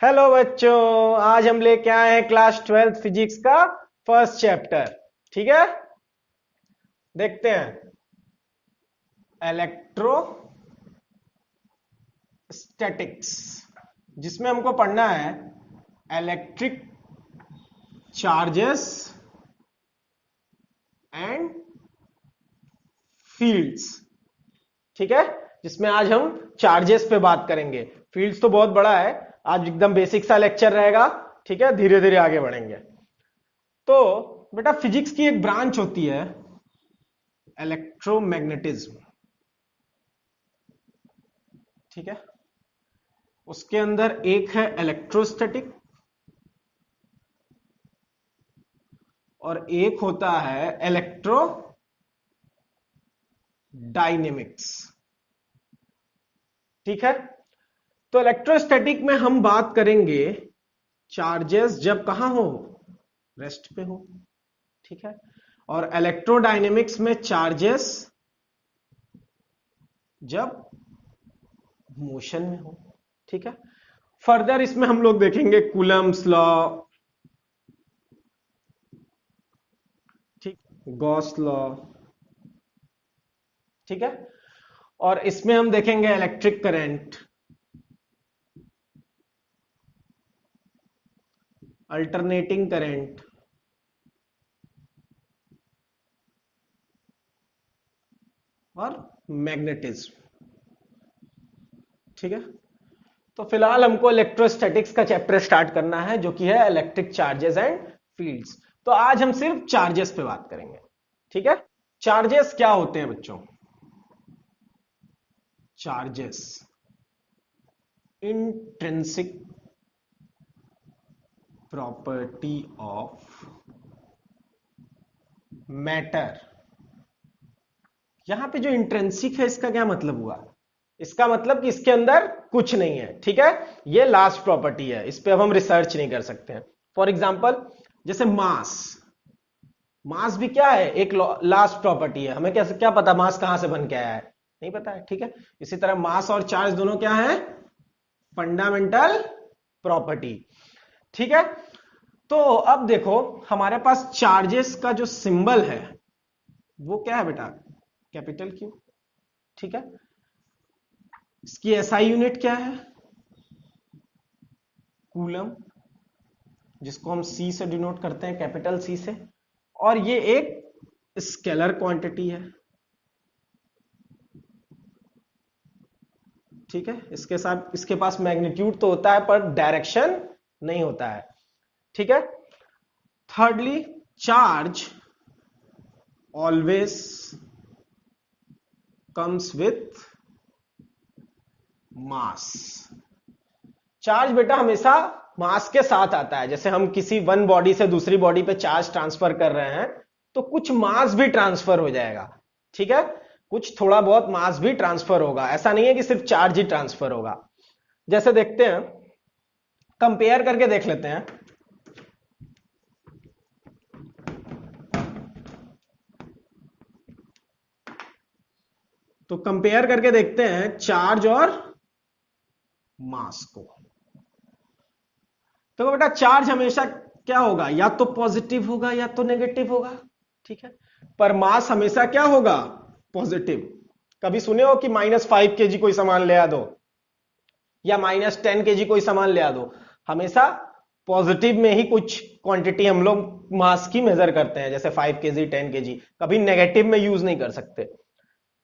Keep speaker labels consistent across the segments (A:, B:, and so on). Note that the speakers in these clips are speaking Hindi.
A: हेलो बच्चों, आज हम लेके आए हैं क्लास 12th फिजिक्स का फर्स्ट चैप्टर। ठीक है, देखते हैं। इलेक्ट्रोस्टैटिक्स, जिसमें हमको पढ़ना है इलेक्ट्रिक चार्जेस एंड फील्ड्स। ठीक है, जिसमें आज हम चार्जेस पे बात करेंगे। फील्ड्स तो बहुत बड़ा है, आज एकदम बेसिक सा लेक्चर रहेगा। ठीक है, धीरे धीरे आगे बढ़ेंगे। तो बेटा, फिजिक्स की एक ब्रांच होती है इलेक्ट्रोमैग्नेटिज्म। ठीक है, उसके अंदर एक है इलेक्ट्रोस्टैटिक और एक होता है इलेक्ट्रो डायनेमिक्स। ठीक है, तो इलेक्ट्रोस्टैटिक में हम बात करेंगे चार्जेस जब कहां हो, रेस्ट पे हो। ठीक है, और इलेक्ट्रोडायनेमिक्स में चार्जेस जब मोशन में हो। ठीक है, फर्दर इसमें हम लोग देखेंगे कूलम्स लॉ, ठीक, गॉस लॉ। ठीक है, और इसमें हम देखेंगे इलेक्ट्रिक करंट, अल्टरनेटिंग करंट और मैग्नेटिज्म। ठीक है, तो फिलहाल हमको इलेक्ट्रोस्टैटिक्स का चैप्टर स्टार्ट करना है, जो कि है इलेक्ट्रिक चार्जेस एंड फील्ड्स। तो आज हम सिर्फ चार्जेस पे बात करेंगे। ठीक है, चार्जेस क्या होते हैं बच्चों? Charges intrinsic property of matter. यहां पे जो इंट्रिंसिक है, इसका क्या मतलब हुआ? इसका मतलब कि इसके अंदर कुछ नहीं है। ठीक है, ये लास्ट प्रॉपर्टी है, इस पे अब हम रिसर्च नहीं कर सकते हैं। फॉर एग्जांपल, जैसे मास। मास भी क्या है, एक लास्ट प्रॉपर्टी है। हमें कैसे क्या पता मास कहां से बन के आया है? नहीं पता है। ठीक है, इसी तरह मास और चार्ज दोनों क्या है, फंडामेंटल प्रॉपर्टी। ठीक है, तो अब देखो, हमारे पास चार्जेस का जो सिंबल है वो क्या है बेटा, कैपिटल क्यू। ठीक है, इसकी एसआई यूनिट क्या है, कूलम, जिसको हम सी से डिनोट करते हैं, कैपिटल सी से। और ये एक स्केलर क्वांटिटी है। ठीक है, इसके साथ इसके पास मैग्नीट्यूड तो होता है पर डायरेक्शन नहीं होता है। ठीक है, thirdly, charge always comes with mass. Charge बेटा हमेशा मास के साथ आता है। जैसे हम किसी वन बॉडी से दूसरी बॉडी पे चार्ज ट्रांसफर कर रहे हैं, तो कुछ मास भी ट्रांसफर हो जाएगा। ठीक है, कुछ थोड़ा बहुत मास भी ट्रांसफर होगा, ऐसा नहीं है कि सिर्फ चार्ज ही ट्रांसफर होगा। जैसे देखते हैं, कंपेयर करके देख लेते हैं। तो कंपेयर करके देखते हैं चार्ज और मास को। तो बेटा, चार्ज हमेशा क्या होगा, या तो पॉजिटिव होगा या तो नेगेटिव होगा। ठीक है, पर मास हमेशा क्या होगा, पॉजिटिव। कभी सुने हो कि -5 kg कोई सामान ले आ दो, या -10 kg कोई सामान ले आ दो? हमेशा पॉजिटिव में ही कुछ क्वांटिटी हम लोग मास की मेजर करते हैं, जैसे 5 kg 10 kg। कभी नेगेटिव में यूज नहीं कर सकते।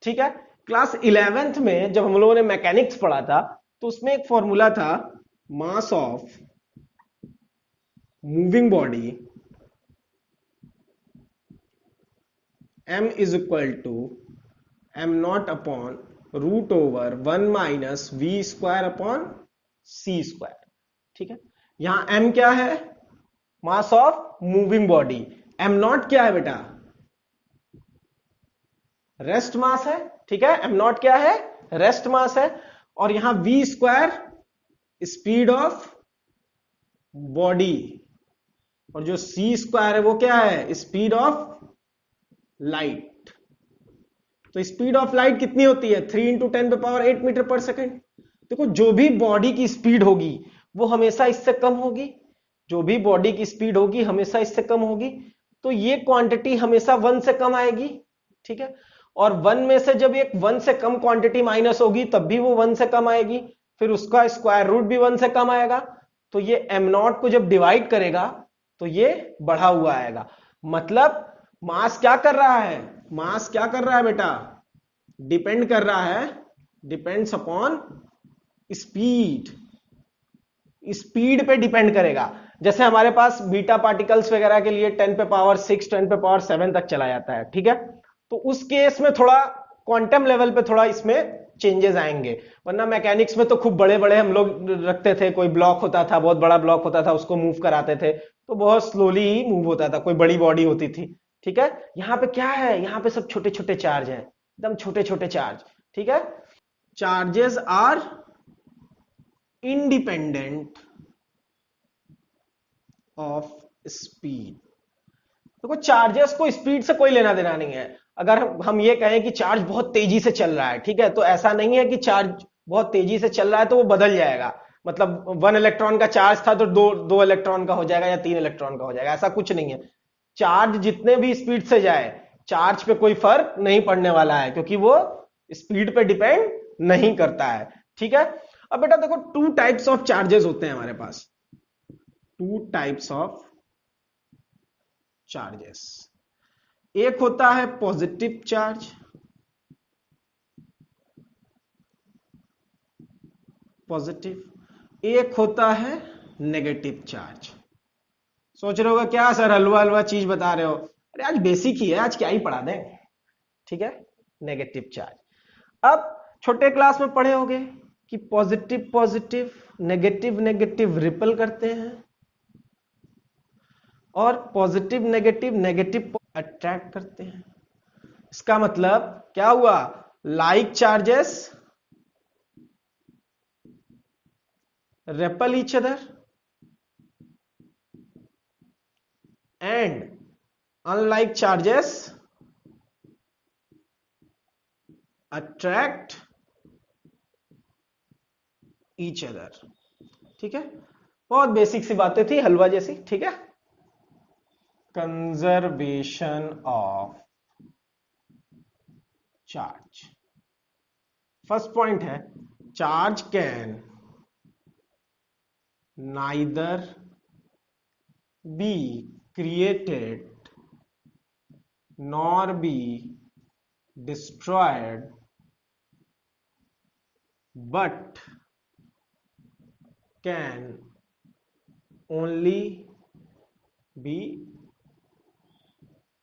A: ठीक है, क्लास 11th में जब हम लोगों ने मैकेनिक्स पढ़ा था, तो उसमें एक फॉर्मूला था, mass of moving body m is equal to m0 upon √1 minus v square upon c square. ठीक है, यहां m क्या है, मास ऑफ मूविंग बॉडी। m0 क्या है बेटा, रेस्ट मास है। ठीक है, m0 क्या है, रेस्ट मास है। और यहां v square speed of body, और जो c स्क्वायर है वो क्या है, स्पीड ऑफ लाइट। तो स्पीड ऑफ लाइट कितनी होती है, 3 × 10⁸ मीटर पर सेकेंड। देखो, जो भी बॉडी की स्पीड होगी वो हमेशा इससे कम होगी, जो भी बॉडी की स्पीड होगी हमेशा इससे कम होगी, तो ये क्वांटिटी हमेशा 1 से कम आएगी, ठीक है। और 1 में से जब एक 1 से कम क्वांटिटी माइनस होगी तब भी वो 1 से कम आएगी, फिर उसका स्क्वायर रूट भी 1 से कम आएगा, तो ये m0 को जब डिवाइड करेगा तो ये बढ़ा हुआ आएगा। मतलब मास क्या कर रहा है, मास क्या कर रहा है बेटा, डिपेंड कर रहा है, डिपेंड्स अपॉन स्पीड, स्पीड पे डिपेंड करेगा। जैसे हमारे पास बीटा पार्टिकल्स वगैरह के लिए 10 पे पावर 6 10 पे पावर 7 तक चला जाता है, ठीक है। तो उस केस में थोड़ा क्वांटम लेवल पे थोड़ा इसमें चेंजेस आएंगे, वरना मैकेनिक्स में तो खूब बड़े बड़े हम लोग रखते थे, कोई ब्लॉक होता था, बहुत बड़ा ब्लॉक होता था, उसको मूव कराते थे तो बहुत स्लोली ही मूव होता था, कोई बड़ी बॉडी होती थी, ठीक है। यहां पे क्या है, यहां पे सब छोटे छोटे चार्ज है, एकदम छोटे छोटे चार्ज, ठीक है। Charges are independent of speed. देखो चार्जेस को स्पीड से कोई लेना देना नहीं है। अगर हम ये कहें कि चार्ज बहुत तेजी से चल रहा है, ठीक है, तो ऐसा नहीं है कि चार्ज बहुत तेजी से चल रहा है तो वो बदल जाएगा, मतलब 1 इलेक्ट्रॉन का चार्ज था तो दो इलेक्ट्रॉन का हो जाएगा या 3 इलेक्ट्रॉन का हो जाएगा, ऐसा कुछ नहीं है। चार्ज जितने भी स्पीड से जाए चार्ज पे कोई फर्क नहीं पड़ने वाला है, क्योंकि वो स्पीड पे डिपेंड नहीं करता है, ठीक है। अब बेटा देखो 2 टाइप्स ऑफ चार्जेस होते हैं हमारे पास, 2 टाइप्स ऑफ चार्जेस। एक होता है पॉजिटिव चार्ज, पॉजिटिव, एक होता है नेगेटिव चार्ज। सोच रहे होगा क्या सर हलवा हलवा चीज बता रहे हो, अरे आज बेसिक ही है, आज क्या ही पढ़ा दें, ठीक है। नेगेटिव चार्ज, अब छोटे क्लास में पढ़े होंगे कि positive positive negative negative ripple करते हैं, और पॉजिटिव नेगेटिव नेगेटिव अट्रैक्ट करते हैं। इसका मतलब क्या हुआ, like charges repel each other and unlike charges attract each other, ठीक है। बहुत बेसिक सी बातें थी, हलवा जैसी, ठीक है। Conservation of charge, first point है charge can neither be created nor be destroyed but can only be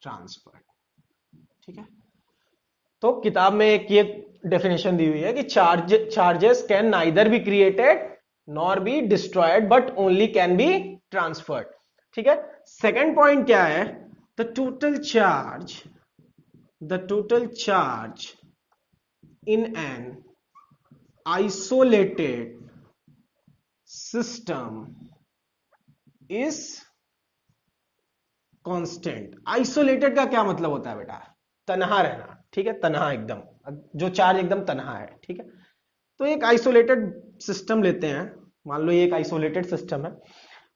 A: transferred, ठीक है। तो किताब में एक ये डेफिनेशन दी हुई है कि charges can neither be created nor be destroyed but only can be transferred, ठीक है। सेकेंड पॉइंट क्या है, the total charge in an isolated system is constant. Isolated का क्या मतलब होता है बेटा, तनहा रहना, ठीक है, तनहा एकदम, जो चार्ज एकदम तनहा है, ठीक है। तो एक आइसोलेटेड सिस्टम लेते हैं, मान लो ये एक आइसोलेटेड सिस्टम है,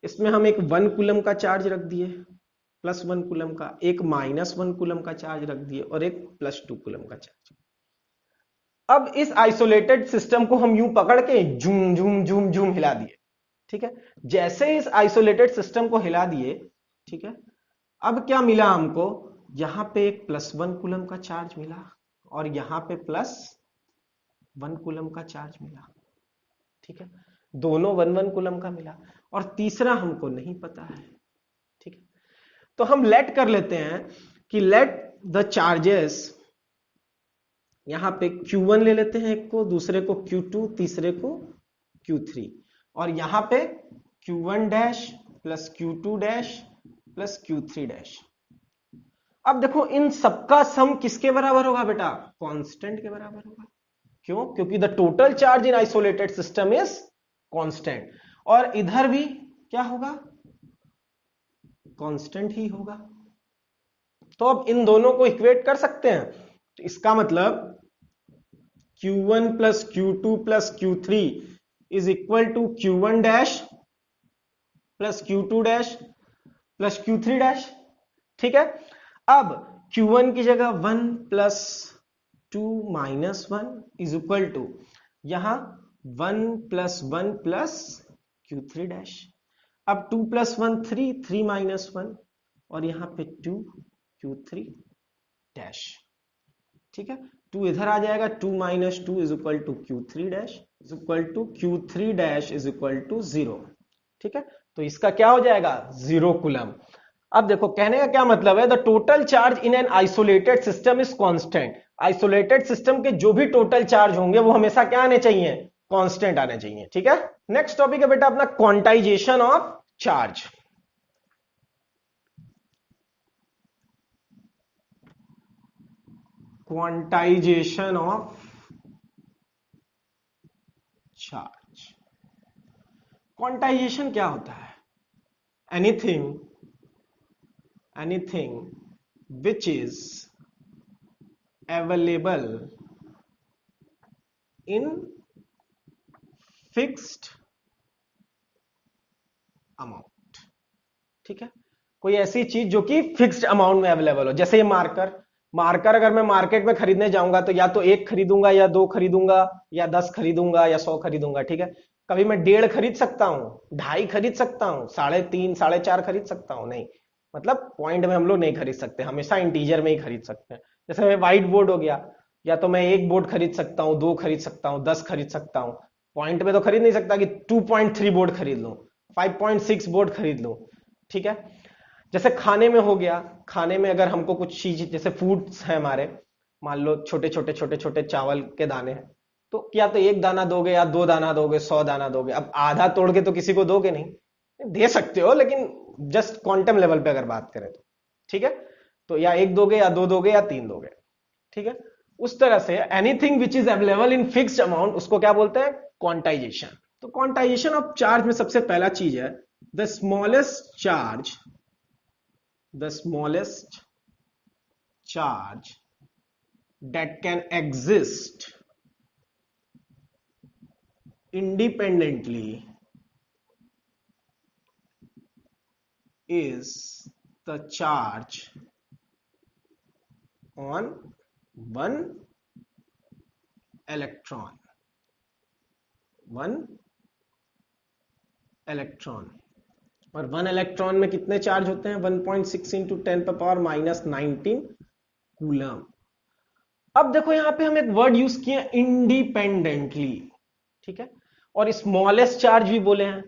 A: इसमें हम एक 1 कूलम का चार्ज रख दिए, +1 कूलम का, एक -1 कूलम का चार्ज रख दिए और एक +2 कूलम का चार्ज। अब इस आइसोलेटेड सिस्टम को हम यूं पकड़ के झूम झूम झूम झूम हिला दिए, ठीक है। जैसे इस आइसोलेटेड सिस्टम को हिला दिए, ठीक है, अब क्या मिला हमको, यहां पे एक +1 कूलम का चार्ज मिला और यहां पे +1 कूलम का चार्ज मिला, ठीक है, दोनों 1 कूलम का मिला, और तीसरा हमको नहीं पता है, ठीक है। तो हम लेट कर लेते हैं कि लेट द चार्जेस, यहां पे Q1 ले लेते हैं एक को, दूसरे को Q2, तीसरे को Q3, और यहां पे Q1 dash plus Q2 dash plus Q3 dash. अब देखो इन सबका सम किसके बराबर होगा बेटा, कांस्टेंट के बराबर होगा। क्यों, क्योंकि the total charge in isolated system is constant, और इधर भी क्या होगा, कांस्टेंट ही होगा। तो अब इन दोनों को इक्वेट कर सकते हैं, तो इसका मतलब Q1 plus Q2 plus Q3 is equal to Q1 dash plus Q2 dash plus Q3 dash. ठीक है, अब Q1 की जगह 1 plus 2 minus 1 is equal to यहां 1 प्लस 1 प्लस Q3 डैश। अब 2 प्लस 1 3, 3 माइनस 1 और यहां पे 2 Q3 डैश। ठीक है, 2 इधर आ जाएगा, 2 minus 2 is equal to Q3 dash is equal to Q3 dash is equal to 0। ठीक है, तो इसका क्या हो जाएगा 0 कूलम। अब देखो कहने का क्या मतलब है, the total charge in an isolated system is constant. Isolated system के जो भी टोटल चार्ज होंगे वो हमेशा क्या आने चाहिए, कांस्टेंट आने चाहिए। ठीक है, नेक्स्ट टॉपिक है बेटा अपना quantization of charge. Quantization of charge. Quantization क्या होता है, anything which is available in fixed amount। ठीक है, कोई ऐसी चीज जो कि फिक्स्ड अमाउंट में अवेलेबल हो, जैसे ये मार्कर अगर मैं मार्केट में खरीदने जाऊंगा तो या तो 1 खरीदूंगा या 2 खरीदूंगा या 10 खरीदूंगा या 100 खरीदूंगा। ठीक है, कभी मैं 1.5 खरीद सकता हूं, 2.5 खरीद सकता हूं, 3.5 4.5 खरीद सकता हूं, नहीं, मतलब पॉइंट में हम लोग नहीं खरीद सकते, हमेशा इंटीजर में ही खरीद सकते हैं। जैसे व्हाइट बोर्ड हो गया, या तो मैं 1 बोर्ड खरीद सकता हूं, 2 खरीद सकता हूं, 10 खरीद सकता हूं। पॉइंट में तो खरीद नहीं सकता कि 2.3 बोर्ड खरीद लूं, 5.6 बोर्ड खरीद लूं। ठीक है, जैसे खाने में हो गया, खाने में अगर हमको कुछ चीज जैसे फूड्स है हमारे, मान लो छोटे छोटे चावल के दाने हैं, तो या तो 1 दाना दोगे या 2 दाना दोगे, 100 दाना दोगे। अब आधा तोड़ के तो किसी को दोगे नहीं, दे सकते हो लेकिन जस्ट क्वांटम लेवल पे अगर बात करें तो। ठीक है, तो या 1 दोगे या 2 दोगे या 3 दोगे। ठीक है, उस तरह say anything which is available in fixed amount उसको क्या बोलते हैं, क्वांटाइजेशन। तो क्वांटाइजेशन ऑफ चार्ज में सबसे पहला चीज है the smallest charge that can exist independently is the charge on one electron। और 1 इलेक्ट्रॉन में कितने चार्ज होते हैं, 1.6 इंटू 10⁻⁻19 कूलम। अब देखो यहां पे हम एक वर्ड यूज किए इंडिपेंडेंटली। ठीक है, और स्मॉलेस्ट चार्ज भी बोले हैं।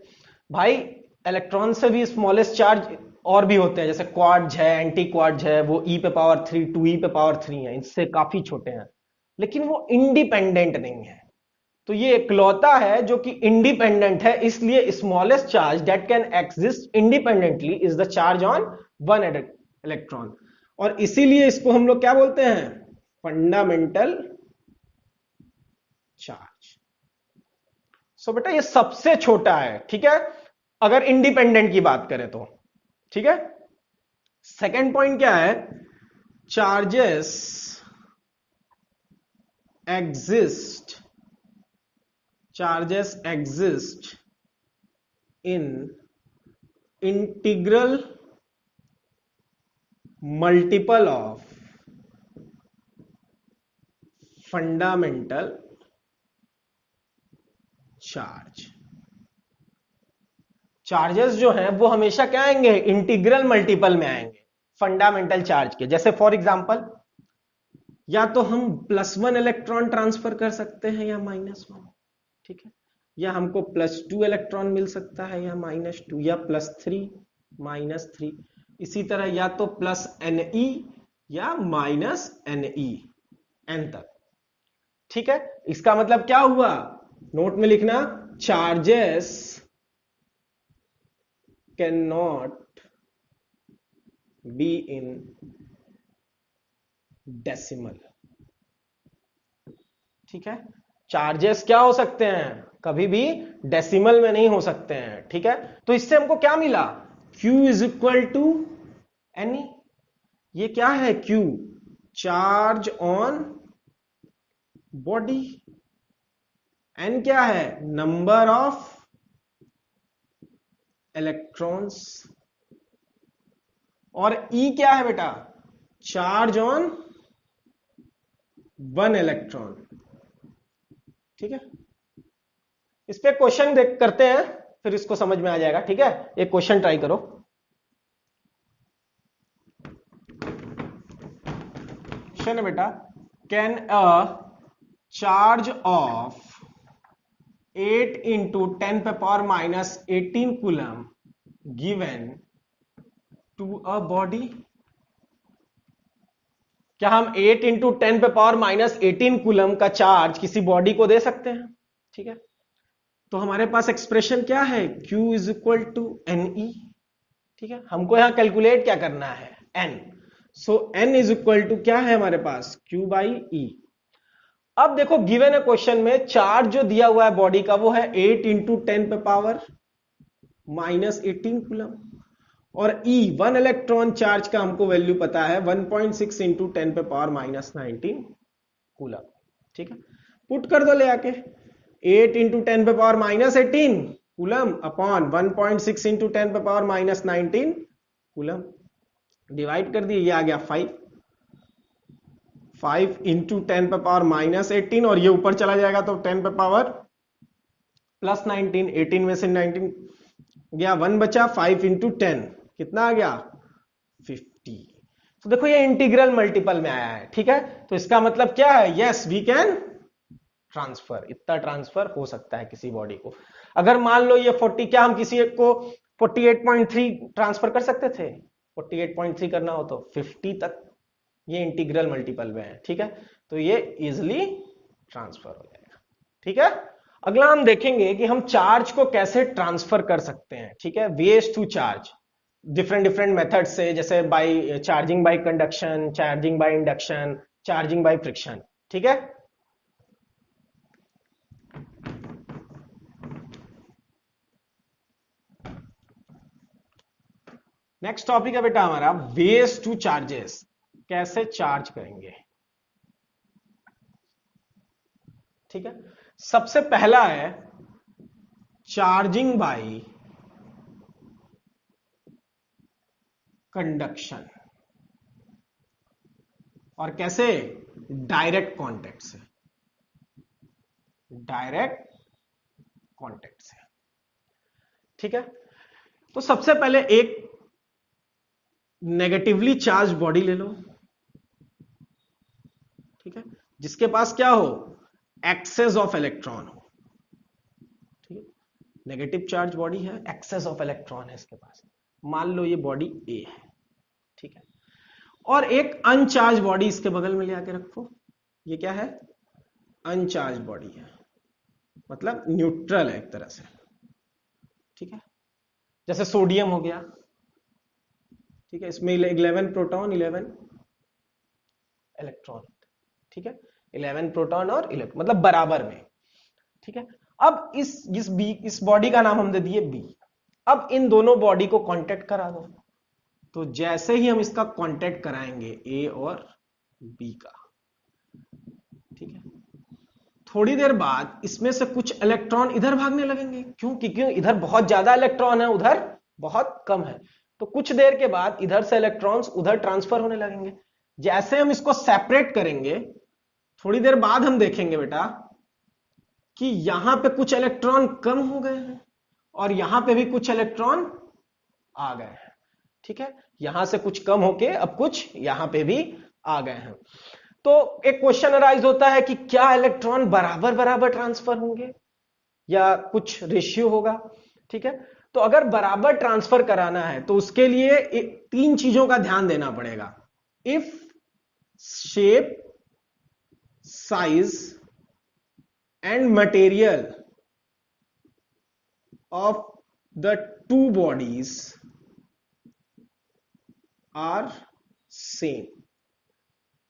A: भाई इलेक्ट्रॉन से भी स्मॉलेस्ट चार्ज और भी होते हैं, जैसे क्वार्ट्ज है, एंटी क्वार्ट्ज है, वो e⁻3 2e⁻3 है, इससे काफी छोटे हैं, लेकिन वो इंडिपेंडेंट नहीं है। तो ये इकलौता है जो कि इंडिपेंडेंट है, इसलिए smallest charge that can exist independently is the charge on 1 electron. और इसीलिए इसको हम लोग क्या बोलते हैं, फंडामेंटल चार्ज। सो बेटा ये सबसे छोटा है। ठीक है, अगर इंडिपेंडेंट की बात करें तो। ठीक है, सेकेंड पॉइंट क्या है, charges exist in integral multiple of fundamental charge। Charges जो हैं वो हमेशा क्या आएंगे, इंटीग्रल मल्टीपल में आएंगे फंडामेंटल चार्ज के। जैसे फॉर एग्जांपल या तो हम +1 इलेक्ट्रॉन ट्रांसफर कर सकते हैं या -1। ठीक है, या हमको +2 इलेक्ट्रॉन मिल सकता है या -2 या +3 -3। इसी तरह या तो +Ne या -Ne n तक। ठीक है, इसका मतलब क्या हुआ, नोट में लिखना, charges can not be in decimal. ठीक है, चार्जेस क्या हो सकते हैं, कभी भी डेसिमल में नहीं हो सकते हैं। ठीक है, तो इससे हमको क्या मिला, Q is equal to Ne। ये क्या है, Q charge on body, n क्या है? Number of electrons. और E क्या है बेटा? Charge on one electron. ठीक है, इस पे क्वेश्चन देख करते हैं, फिर इसको समझ में आ जाएगा। ठीक है, एक क्वेश्चन ट्राई करो। क्वेश्चन है बेटा, can a charge of 8 into 10 पे power minus 18 coulomb given to a body. क्या हम 8 into 10 पे पावर माइनस 18 कूलम का चार्ज किसी बॉडी को दे सकते हैं? ठीक है, तो हमारे पास एक्सप्रेशन क्या है? Q is equal to NE। ठीक है, हमको यहां कैलकुलेट क्या करना है? N। So N is equal to क्या है हमारे पास? Q by E। अब देखो गिवन है क्वेश्चन में, चार्ज जो दिया हुआ है बॉडी का वो है 8 into 10 पे पावर माइनस 18 कूलम, और E 1 इलेक्ट्रॉन चार्ज का हमको वैल्यू पता है 1.6 into 10 पे पावर माइनस 19 कूलम। ठीक है, पुट कर दो ले आके, 8 into 10 पे power minus 18 coulomb upon 1.6 into 10 पे पावर माइनस 19 कूलम, डिवाइड कर दिए, ये आ गया 5 into 10 पे पावर माइनस 18, और ये ऊपर चला जाएगा तो 10 पे पावर प्लस 19, 18 में से 19 गया, 1 बचा, 5 into 10 कितना आ गया? 50। तो देखो ये इंटीग्रल मल्टीपल में आया है। ठीक है, तो इसका मतलब क्या है? यस वी कैन ट्रांसफर, इतना ट्रांसफर हो सकता है किसी बॉडी को। अगर मान लो ये 40, क्या हम किसी एक को 48.3 ट्रांसफर कर सकते थे? 48.3 करना हो तो 50 तक, ये इंटीग्रल मल्टीपल में है। ठीक है, तो ये इजिली ट्रांसफर हो जाएगा। ठीक है, अगला हम देखेंगे कि हम चार्ज को कैसे ट्रांसफर कर सकते हैं। ठीक है, ways to charge different method से, जैसे by charging by conduction, charging by induction, charging by friction. ठीक है, नेक्स्ट टॉपिक है बेटा हमारा वेज टू चार्जेस, कैसे चार्ज करेंगे। ठीक है, सबसे पहला है चार्जिंग बाय कंडक्शन, और कैसे? डायरेक्ट कांटेक्ट से, डायरेक्ट कांटेक्ट से। ठीक है, तो सबसे पहले एक नेगेटिवली चार्ज बॉडी ले लो। ठीक है, जिसके पास क्या हो? एक्सेस ऑफ इलेक्ट्रॉन हो। ठीक है, नेगेटिव चार्ज बॉडी है, एक्सेस ऑफ इलेक्ट्रॉन है इसके पास, मान लो ये बॉडी ए है। ठीक है, और एक अनचार्ज बॉडी इसके बगल में ले आके रखो, ये क्या है? अनचार्ज बॉडी है, मतलब न्यूट्रल है एक तरह से। ठीक है, जैसे सोडियम हो गया। ठीक है, इसमें 11 प्रोटॉन 11 इलेक्ट्रॉन। ठीक है, 11 प्रोटॉन और इलेक्ट्रॉन, मतलब बराबर में। ठीक है, अब इस बॉडी का नाम हम दे दिए बी। अब इन दोनों बॉडी को कांटेक्ट करा दो, तो जैसे ही हम इसका कांटेक्ट कराएंगे ए और बी का, ठीक है, थोड़ी देर बाद इसमें से कुछ इलेक्ट्रॉन इधर भागने लगेंगे। क्योंकि इधर बहुत ज्यादा इलेक्ट्रॉन है, उधर बहुत कम है, तो कुछ देर के बाद इधर से इलेक्ट्रॉन्स उधर ट्रांसफर होने लगेंगे। जैसे हम इसको सेपरेट करेंगे, थोड़ी देर बाद हम देखेंगे बेटा कि यहां पे कुछ इलेक्ट्रॉन कम हो गए हैं और यहां पे भी कुछ इलेक्ट्रॉन आ गए हैं। ठीक है, यहां से कुछ कम होके अब कुछ यहां पे भी आ गए हैं। तो एक क्वेश्चन अराइज होता है कि क्या इलेक्ट्रॉन बराबर बराबर ट्रांसफर होंगे या कुछ रेशियो होगा। ठीक है, तो अगर बराबर ट्रांसफर कराना है तो उसके लिए 3 चीजों का ध्यान देना पड़ेगा। If shape, size and material of the two bodies are same.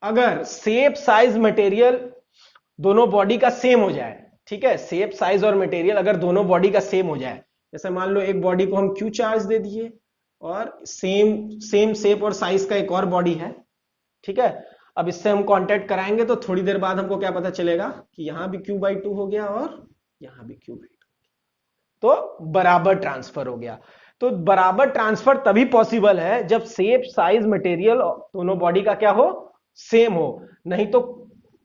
A: अगर शेप, साइज, मटेरियल दोनों बॉडी का सेम हो जाए, ठीक है, शेप, साइज और मटेरियल अगर दोनों बॉडी का सेम हो जाए, जैसे मान लो एक बॉडी को हम क्यू चार्ज दे दिए और सेम शेप और साइज का एक और बॉडी है। ठीक है, अब इससे हम कांटेक्ट कराएंगे तो थोड़ी देर बाद हमको क्या पता चलेगा कि यहां भी Q/2 हो गया और यहां भी क्यूबिक, तो बराबर ट्रांसफर हो गया। तो बराबर ट्रांसफर तभी पॉसिबल है जब शेप साइज मटेरियल दोनों बॉडी का क्या हो, सेम हो। नहीं तो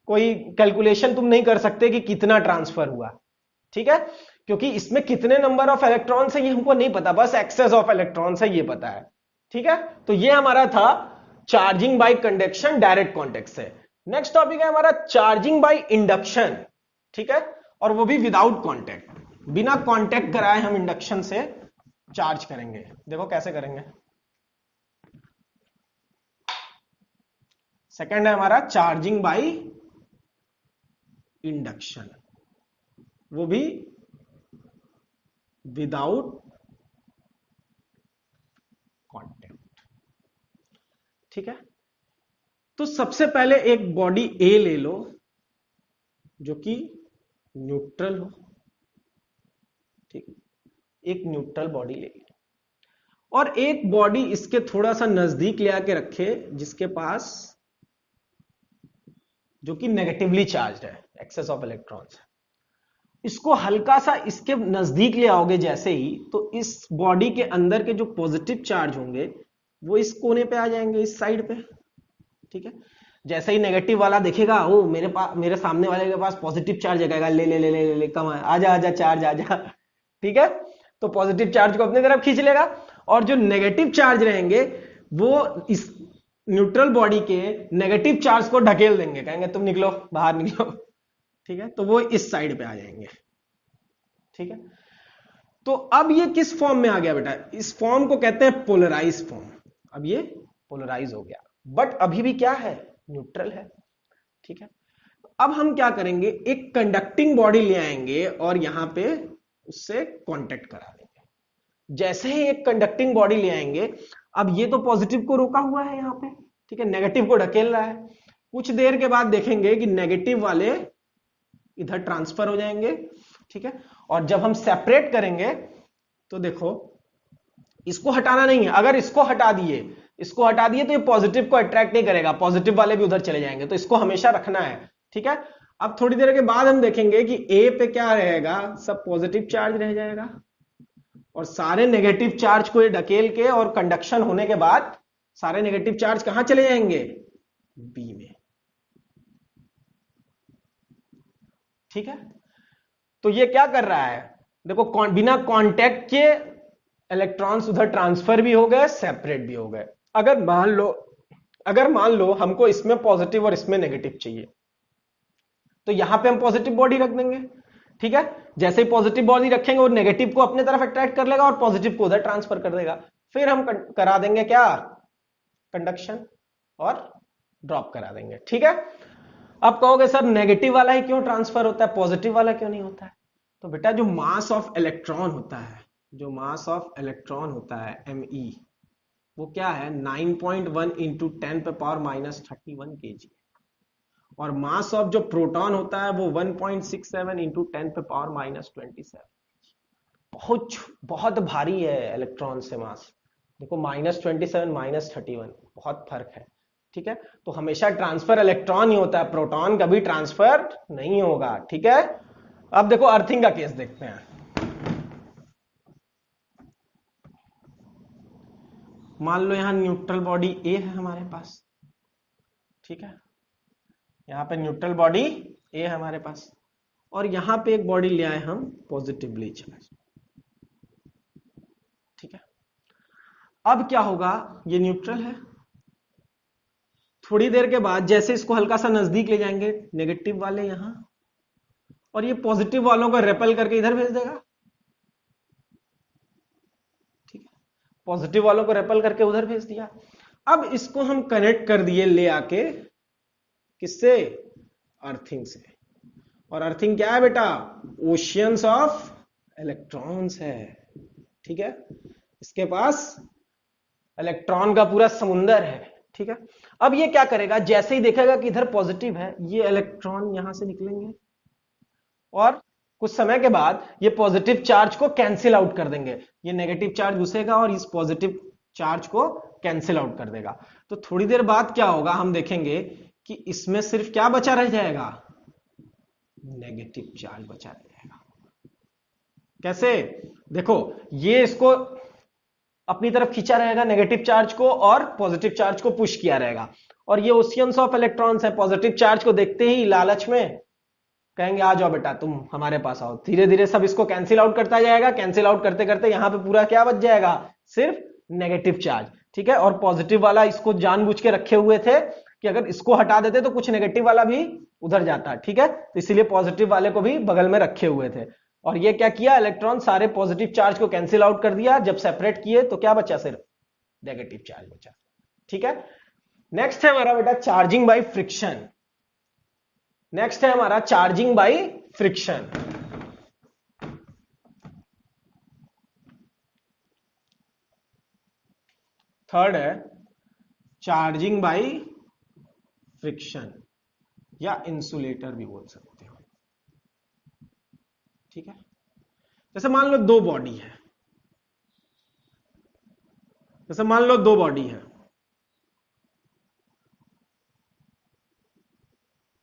A: कोई कैलकुलेशन तुम नहीं कर सकते कि कितना ट्रांसफर हुआ, ठीक है, क्योंकि इसमें कितने नंबर ऑफ इलेक्ट्रॉन्स है ये हमको नहीं पता, बस एक्सेस ऑफ इलेक्ट्रॉन्स है ये पता है, ठीक है। तो ये हमारा था charging by conduction direct contact से। नेक्स्ट टॉपिक है हमारा चार्जिंग बाय इंडक्शन, ठीक है, और वो भी विदाउट कॉन्टेक्ट, बिना कॉन्टेक्ट कराए हम इंडक्शन से चार्ज करेंगे। देखो कैसे करेंगे। सेकंड है हमारा चार्जिंग बाय इंडक्शन, वो भी विदाउट कॉन्टेक्ट, ठीक है। तो सबसे पहले एक बॉडी ए ले लो जो कि न्यूट्रल हो, ठीक है, एक न्यूट्रल बॉडी ले ली, और एक बॉडी इसके थोड़ा सा नजदीक ले आके रखे जिसके पास जो कि नेगेटिवली चार्ज है, एक्सेस ऑफ इलेक्ट्रॉन्स है। इसको हल्का सा इसके नजदीक ले आओगे जैसे ही, तो इस बॉडी के अंदर के जो पॉजिटिव चार्ज होंगे वो इस कोने पे आ जाएंगे, इस साइड पे, ठीक है। जैसे ही नेगेटिव वाला देखेगा, ओ मेरे सामने वाले के पास पॉजिटिव चार्ज है, ले ले ले ले ले कम आजा आजा चार्ज आजा, ठीक है। तो पॉजिटिव चार्ज को अपनी तरफ खींच लेगा, और जो नेगेटिव चार्ज रहेंगे वो इस न्यूट्रल बॉडी के नेगेटिव चार्ज को ढकेल देंगे, कहेंगे तुम निकलो बाहर निकलो, ठीक है। तो वो इस साइड पे आ जाएंगे, ठीक है। तो अब ये किस फॉर्म में आ गया बेटा, इस फॉर्म को कहते हैं पोलराइज फॉर्म। अब ये पोलराइज हो गया, बट अभी भी क्या है, न्यूट्रल है, ठीक है। अब हम क्या करेंगे, एक कंडक्टिंग बॉडी ले आएंगे और यहां पे उससे कांटेक्ट करा देंगे। जैसे ही एक कंडक्टिंग बॉडी ले आएंगे, अब ये तो पॉजिटिव को रोका हुआ है यहां पे, ठीक है, नेगेटिव को ढकेल रहा है। कुछ देर के बाद देखेंगे कि नेगेटिव वाले इधर ट्रांसफर हो जाएंगे, ठीक है। और जब हम सेपरेट करेंगे तो देखो इसको हटाना नहीं है, अगर इसको हटा दिए तो ये पॉजिटिव को अट्रैक्ट नहीं करेगा, पॉजिटिव वाले भी उधर चले जाएंगे, तो इसको हमेशा रखना है, ठीक है। अब थोड़ी देर के बाद हम देखेंगे कि ए पे क्या रहेगा, सब पॉजिटिव चार्ज रह जाएगा, और सारे नेगेटिव चार्ज को ये ढकेल के और कंडक्शन होने के बाद सारे नेगेटिव चार्ज कहां चले जाएंगे, बी में, ठीक है। तो ये क्या कर रहा है, देखो बिना कांटेक्ट के इलेक्ट्रॉन्स उधर ट्रांसफर भी हो गए, सेपरेट भी हो गए। अगर मान लो हमको इसमें पॉजिटिव और इसमें नेगेटिव चाहिए, तो यहां पे हम पॉजिटिव बॉडी रख देंगे, ठीक है। जैसे ही पॉजिटिव बॉडी रखेंगे वो नेगेटिव को अपने तरफ अट्रैक्ट कर लेगा और पॉजिटिव को उधर ट्रांसफर कर देगा। फिर हम करा देंगे क्या, कंडक्शन, और ड्रॉप करा देंगे, ठीक है। अब कहोगे सर नेगेटिव वाला ही क्यों ट्रांसफर होता है, पॉजिटिव वाला क्यों नहीं होता है। तो बेटा जो मास ऑफ इलेक्ट्रॉन होता है, me, वो क्या है 9.1 इंटू 10⁻³ kg, और मास ऑफ जो प्रोटॉन होता है वो 1.67 इंटू 10⁻27। बहुत भारी है इलेक्ट्रॉन से मास, देखो -27 -31 बहुत फर्क है, ठीक है। तो हमेशा ट्रांसफर इलेक्ट्रॉन ही होता है, प्रोटॉन कभी ट्रांसफर नहीं होगा, ठीक है। अब देखो अर्थिंग का केस देखते हैं। मान लो यहां न्यूट्रल बॉडी ए है हमारे पास, ठीक है, यहां पे न्यूट्रल बॉडी ए है हमारे पास, और यहां पे एक बॉडी ले आए हम पॉजिटिवली चार्ज, ठीक है। अब क्या होगा, ये न्यूट्रल है, थोड़ी देर के बाद जैसे इसको हल्का सा नजदीक ले जाएंगे नेगेटिव वाले यहां, और ये पॉजिटिव वालों को रेपेल करके इधर भेज देगा, ठीक है, पॉजिटिव वालों को रेपेल करके उधर भेज दिया। अब इसको हम कनेक्ट कर दिए ले आके किससे, अर्थिंग से, और अर्थिंग क्या है बेटा, ओशियंस ऑफ इलेक्ट्रॉन्स है, ठीक है, इसके पास इलेक्ट्रॉन का पूरा समुंदर है, ठीक है। अब ये क्या करेगा, जैसे ही देखेगा कि इधर पॉजिटिव है, ये इलेक्ट्रॉन यहां से निकलेंगे और कुछ समय के बाद ये पॉजिटिव चार्ज को कैंसिल आउट कर देंगे, ये नेगेटिव चार्ज घुसेगा और इस पॉजिटिव चार्ज को कैंसिल आउट कर देगा। तो थोड़ी देर बाद क्या होगा, हम देखेंगे कि इसमें सिर्फ क्या बचा रह जाएगा, नेगेटिव चार्ज बचा रह जाएगा, कैसे? देखो, ये इसको अपनी तरफ खींचा रहेगा नेगेटिव चार्ज को, और पॉजिटिव चार्ज को पुश किया रहेगा, और ये ओशियंस ऑफ इलेक्ट्रॉन्स है। पॉजिटिव चार्ज को देखते ही लालच में कहेंगे आ जाओ बेटा तुम हमारे पास आओ। धीरे धीरे सब इसको कैंसिल आउट करता जाएगा, कैंसिल आउट करते करते यहां पे पूरा क्या बच जाएगा? सिर्फ नेगेटिव चार्ज। ठीक है, और पॉजिटिव वाला इसको जानबूझ के रखे हुए थे कि अगर इसको हटा देते तो कुछ नेगेटिव वाला भी उधर जाता। ठीक है, तो इसीलिए पॉजिटिव वाले को भी बगल में रखे हुए थे। और ये क्या किया? इलेक्ट्रॉन सारे पॉजिटिव चार्ज को कैंसिल आउट कर दिया। जब सेपरेट किए तो क्या बचा? सिर्फ नेगेटिव चार्ज बचा। ठीक है, नेक्स्ट है हमारा बेटा चार्जिंग बाय फ्रिक्शन। नेक्स्ट है हमारा चार्जिंग बाय फ्रिक्शन। थर्ड है चार्जिंग बाय फ्रिक्शन, या इंसुलेटर भी बोल सकते हो। ठीक है, जैसे मान लो दो बॉडी है, जैसे मान लो दो बॉडी है।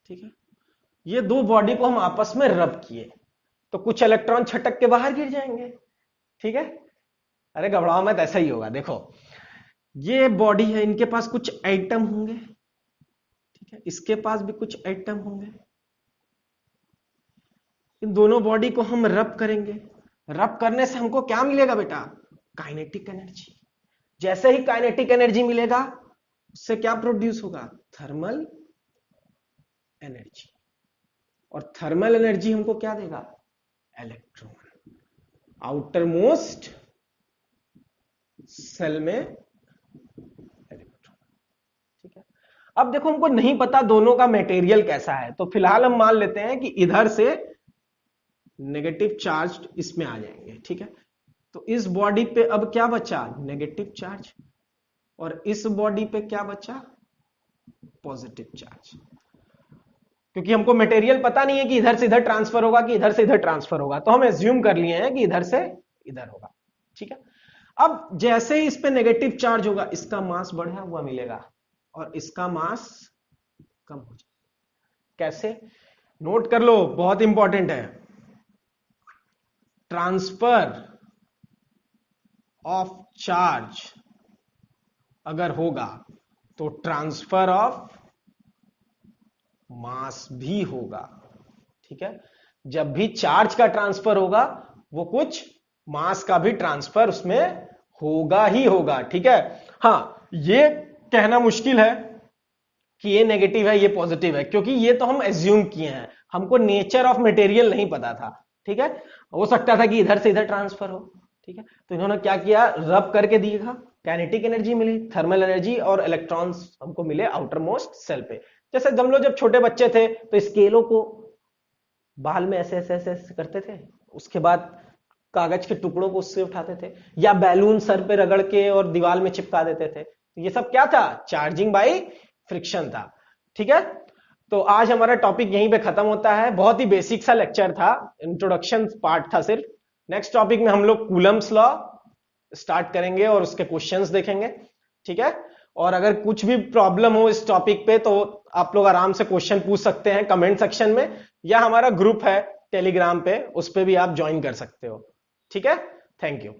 A: ठीक है, ये दो बॉडी को हम आपस में रब किए तो कुछ इलेक्ट्रॉन छटक के बाहर गिर जाएंगे। ठीक है, अरे घबराओ मत, ऐसा ही होगा। देखो, ये बॉडी है, इनके पास कुछ एटम होंगे। ठीक है, इसके पास भी कुछ एटम होंगे। इन दोनों बॉडी को हम रब करेंगे। रब करने से हमको क्या मिलेगा बेटा? Kinetic energy. जैसे ही काइनेटिक एनर्जी मिलेगा, उससे क्या प्रोड्यूस होगा? Thermal energy. और थर्मल एनर्जी हमको क्या देगा? इलेक्ट्रॉन। आउटर मोस्ट सेल में इलेक्ट्रॉन। ठीक है, अब देखो हमको नहीं पता दोनों का मटेरियल कैसा है, तो फिलहाल हम मान लेते हैं कि इधर से नेगेटिव चार्ज इसमें आ जाएंगे। ठीक है, तो इस बॉडी पे अब क्या बचा? Negative charge. और इस बॉडी पे क्या बचा? Positive charge. क्योंकि हमको मटेरियल पता नहीं है कि इधर से इधर ट्रांसफर होगा कि इधर से इधर ट्रांसफर होगा, तो हम एज्यूम कर लिए हैं कि इधर से इधर होगा। ठीक है, अब जैसे ही इस पे नेगेटिव चार्ज होगा, इसका मास बढ़ा हुआ मिलेगा और इसका मास कम हो जाएगा। कैसे? नोट कर लो, बहुत इंपॉर्टेंट है। ट्रांसफर ऑफ चार्ज अगर होगा तो ट्रांसफर ऑफ मास भी होगा। ठीक है, जब भी चार्ज का ट्रांसफर होगा, वो कुछ मास का भी ट्रांसफर उसमें होगा ही होगा। ठीक है, हां, ये कहना मुश्किल है कि ये नेगेटिव है ये पॉजिटिव है, क्योंकि ये तो हम एज्यूम किए हैं, हमको नेचर ऑफ मटेरियल नहीं पता था। ठीक है, हो सकता था कि इधर से इधर ट्रांसफर हो। ठीक है, तो इन्होंने क्या किया? रब करके दिया, काइनेटिक एनर्जी मिली, थर्मल एनर्जी, और इलेक्ट्रॉन्स हमको मिले आउटर मोस्ट सेल पे। जैसे हम लोग जब छोटे बच्चे थे तो स्केलों को बाल में ऐसे ऐसे ऐसे ऐसे करते थे, उसके बाद कागज के टुकड़ों को उससे उठाते थे, या बैलून सर पे रगड़ के और दीवार में चिपका देते थे। ये सब क्या था? चार्जिंग बाय फ्रिक्शन था। ठीक है, तो आज हमारा टॉपिक यहीं पे खत्म होता है। बहुत ही बेसिक सा लेक्चर था, इंट्रोडक्शन पार्ट था सिर्फ। नेक्स्ट टॉपिक में हम लोग कूलम्स लॉ स्टार्ट करेंगे और उसके क्वेश्चंस देखेंगे। ठीक है, और अगर कुछ भी प्रॉब्लम हो इस टॉपिक पे तो आप लोग आराम से क्वेश्चन पूछ सकते हैं कमेंट सेक्शन में, या हमारा ग्रुप है टेलीग्राम पे, उस पे भी आप ज्वाइन कर सकते हो। ठीक है, थैंक यू।